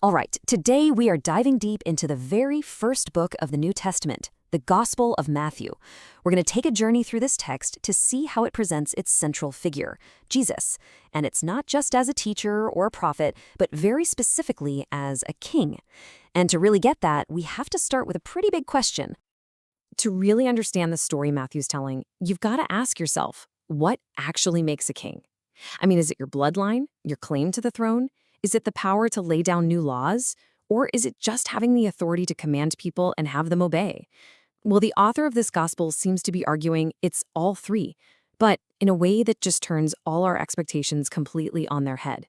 All right, today we are diving deep into the very first book of the New Testament, the Gospel of Matthew. We're going to take a journey through this text to see how it presents its central figure, Jesus. And it's not just as a teacher or a prophet, but very specifically as a king. And to really get that, we have to start with a pretty big question. To really understand the story Matthew's telling, you've got to ask yourself, what actually makes a king? I mean, is it your bloodline, your claim to the throne? Is it the power to lay down new laws? Or is it just having the authority to command people and have them obey? Well, the author of this gospel seems to be arguing it's all three, but in a way that just turns all our expectations completely on their head.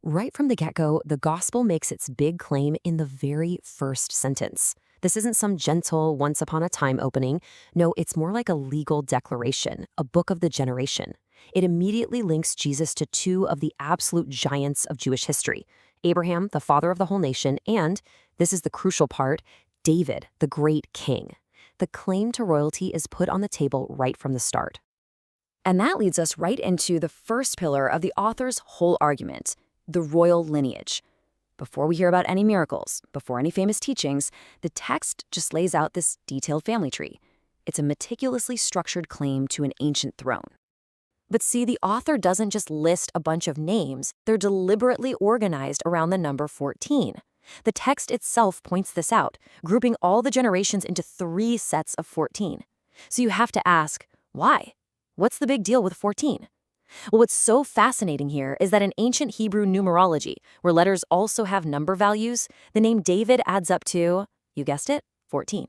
Right from the get-go, the gospel makes its big claim in the very first sentence. This isn't some gentle, once-upon-a-time opening. No, it's more like a legal declaration, a book of the generation. It immediately links Jesus to two of the absolute giants of Jewish history, Abraham, the father of the whole nation, and, this is the crucial part, David, the great king. The claim to royalty is put on the table right from the start. And that leads us right into the first pillar of the author's whole argument, the royal lineage. Before we hear about any miracles, before any famous teachings, the text just lays out this detailed family tree. It's a meticulously structured claim to an ancient throne. But see, the author doesn't just list a bunch of names, they're deliberately organized around the number 14. The text itself points this out, grouping all the generations into 3 sets of 14. So you have to ask, why? What's the big deal with 14? Well, what's so fascinating here is that in ancient Hebrew numerology, where letters also have number values, the name David adds up to, you guessed it, 14.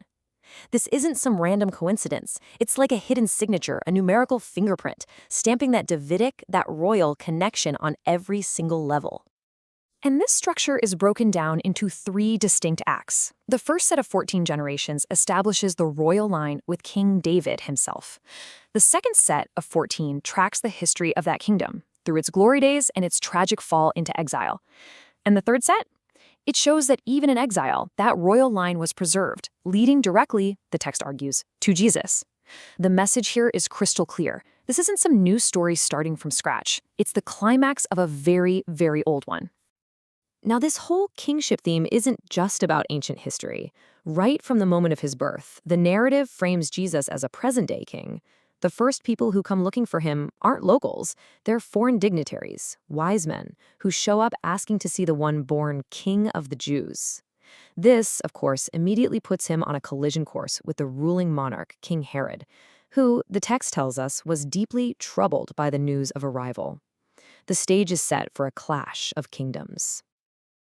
This isn't some random coincidence. It's like a hidden signature, a numerical fingerprint, stamping that Davidic, that royal connection on every single level. And this structure is broken down into 3 distinct acts. The first set of 14 generations establishes the royal line with King David himself. The second set of 14 tracks the history of that kingdom, through its glory days and its tragic fall into exile. And the third set? It shows that even in exile, that royal line was preserved, leading directly, the text argues, to Jesus. The message here is crystal clear. This isn't some new story starting from scratch. It's the climax of a very, very old one. Now, this whole kingship theme isn't just about ancient history. Right from the moment of his birth, the narrative frames Jesus as a present-day king. The first people who come looking for him aren't locals. They're foreign dignitaries, wise men, who show up asking to see the one born King of the Jews. This, of course, immediately puts him on a collision course with the ruling monarch, King Herod, who, the text tells us, was deeply troubled by the news of arrival. The stage is set for a clash of kingdoms.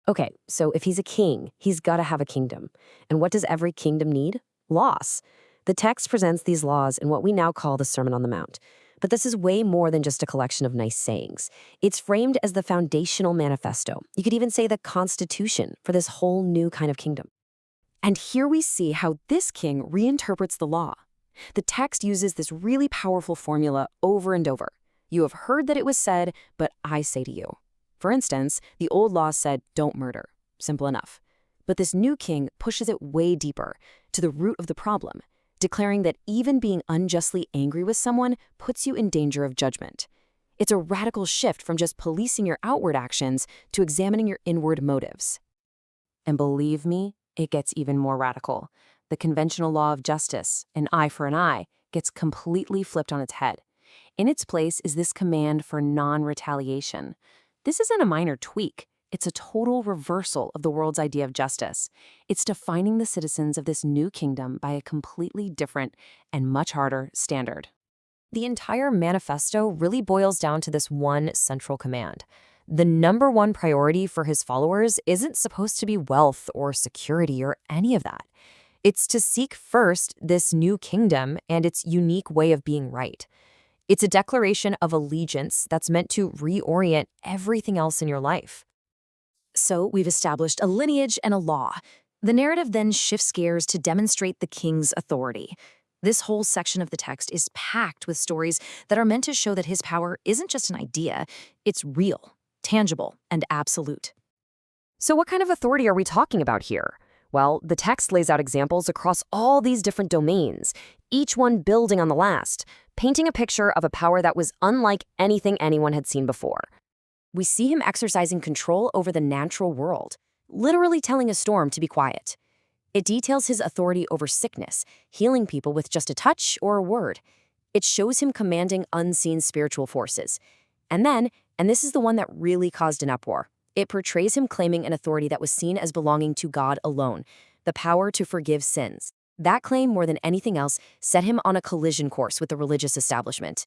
Okay, so if he's a king, he's got to have a kingdom. And what does every kingdom need? Laws. The text presents these laws in what we now call the Sermon on the Mount. But this is way more than just a collection of nice sayings. It's framed as the foundational manifesto. You could even say the constitution for this whole new kind of kingdom. And here we see how this king reinterprets the law. The text uses this really powerful formula over and over. You have heard that it was said, but I say to you. For instance, the old law said, don't murder. Simple enough. But this new king pushes it way deeper, to the root of the problem, declaring that even being unjustly angry with someone puts you in danger of judgment. It's a radical shift from just policing your outward actions to examining your inward motives. And believe me, it gets even more radical. The conventional law of justice, an eye for an eye, gets completely flipped on its head. In its place is this command for non-retaliation. This isn't a minor tweak. It's a total reversal of the world's idea of justice. It's defining the citizens of this new kingdom by a completely different and much harder standard. The entire manifesto really boils down to this one central command. The number one priority for his followers isn't supposed to be wealth or security or any of that. It's to seek first this new kingdom and its unique way of being right. It's a declaration of allegiance that's meant to reorient everything else in your life. So we've established a lineage and a law. The narrative then shifts gears to demonstrate the king's authority. This whole section of the text is packed with stories that are meant to show that his power isn't just an idea, it's real, tangible, and absolute. So what kind of authority are we talking about here? Well, the text lays out examples across all these different domains, each one building on the last, painting a picture of a power that was unlike anything anyone had seen before. We see him exercising control over the natural world. literally telling a storm to be quiet. It details his authority over sickness, healing people with just a touch or a word. It shows him commanding unseen spiritual forces. And then, and this is the one that really caused an uproar, it portrays him claiming an authority that was seen as belonging to God alone, the power to forgive sins. That claim, more than anything else, set him on a collision course with the religious establishment.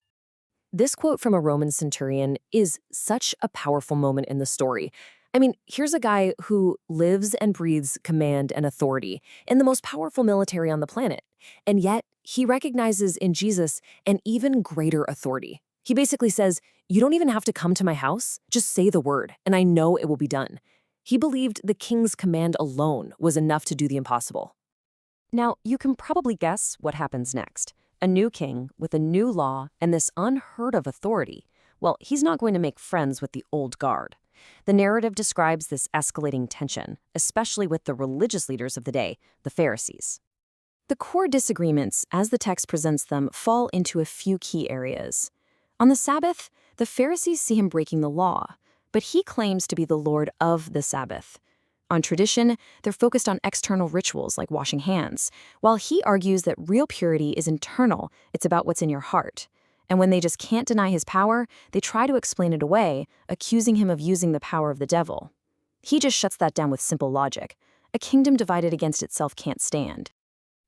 This quote from a Roman centurion is such a powerful moment in the story. I mean, here's a guy who lives and breathes command and authority in the most powerful military on the planet. And yet, he recognizes in Jesus an even greater authority. He basically says, "You don't even have to come to my house. Just say the word, and I know it will be done." He believed the king's command alone was enough to do the impossible. Now, you can probably guess what happens next. A new king with a new law and this unheard of authority. Well, he's not going to make friends with the old guard. The narrative describes this escalating tension, especially with the religious leaders of the day, the Pharisees. The core disagreements, as the text presents them, fall into a few key areas. On the Sabbath, the Pharisees see him breaking the law, but he claims to be the Lord of the Sabbath. On tradition, they're focused on external rituals like washing hands, while he argues that real purity is internal, it's about what's in your heart. And when they just can't deny his power, they try to explain it away, accusing him of using the power of the devil. He just shuts that down with simple logic. A kingdom divided against itself can't stand.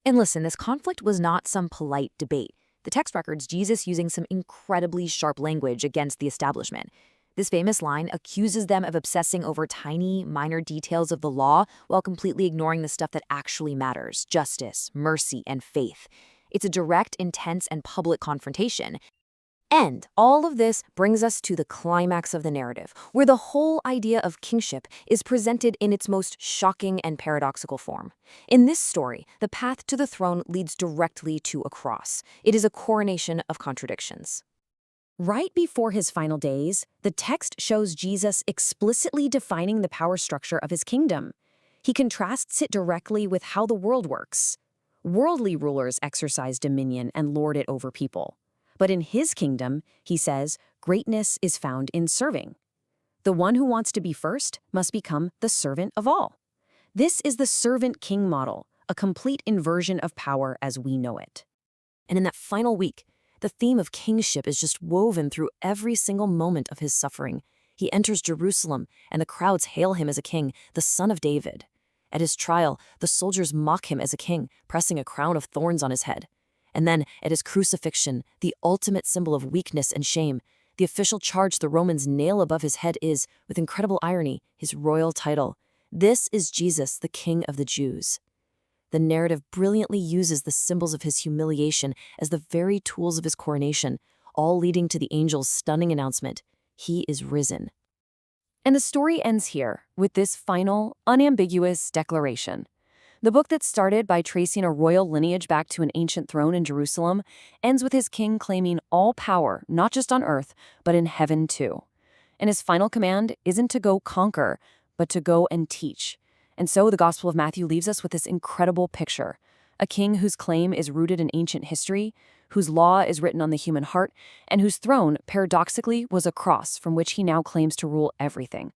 And listen, this conflict was not some polite debate. The text records Jesus using some incredibly sharp language against the establishment. This famous line accuses them of obsessing over tiny, minor details of the law while completely ignoring the stuff that actually matters: justice, mercy, and faith. It's a direct, intense, and public confrontation. And all of this brings us to the climax of the narrative, where the whole idea of kingship is presented in its most shocking and paradoxical form. In this story, the path to the throne leads directly to a cross. It is a coronation of contradictions. Right before his final days, the text shows Jesus explicitly defining the power structure of his kingdom. He contrasts it directly with how the world works. Worldly rulers exercise dominion and lord it over people. But in his kingdom, he says, greatness is found in serving. The one who wants to be first must become the servant of all. This is the servant king model, a complete inversion of power as we know it. And in that final week, the theme of kingship is just woven through every single moment of his suffering. He enters Jerusalem, and the crowds hail him as a king, the son of David. At his trial, the soldiers mock him as a king, pressing a crown of thorns on his head. And then, at his crucifixion, the ultimate symbol of weakness and shame, the official charge the Romans nail above his head is, with incredible irony, his royal title. This is Jesus, the King of the Jews. The narrative brilliantly uses the symbols of his humiliation as the very tools of his coronation, all leading to the angel's stunning announcement: he is risen. And the story ends here, with this final, unambiguous declaration. The book that started by tracing a royal lineage back to an ancient throne in Jerusalem ends with his king claiming all power, not just on earth, but in heaven too. And his final command isn't to go conquer, but to go and teach. And so the Gospel of Matthew leaves us with this incredible picture: a king whose claim is rooted in ancient history, whose law is written on the human heart, and whose throne, paradoxically, was a cross from which he now claims to rule everything.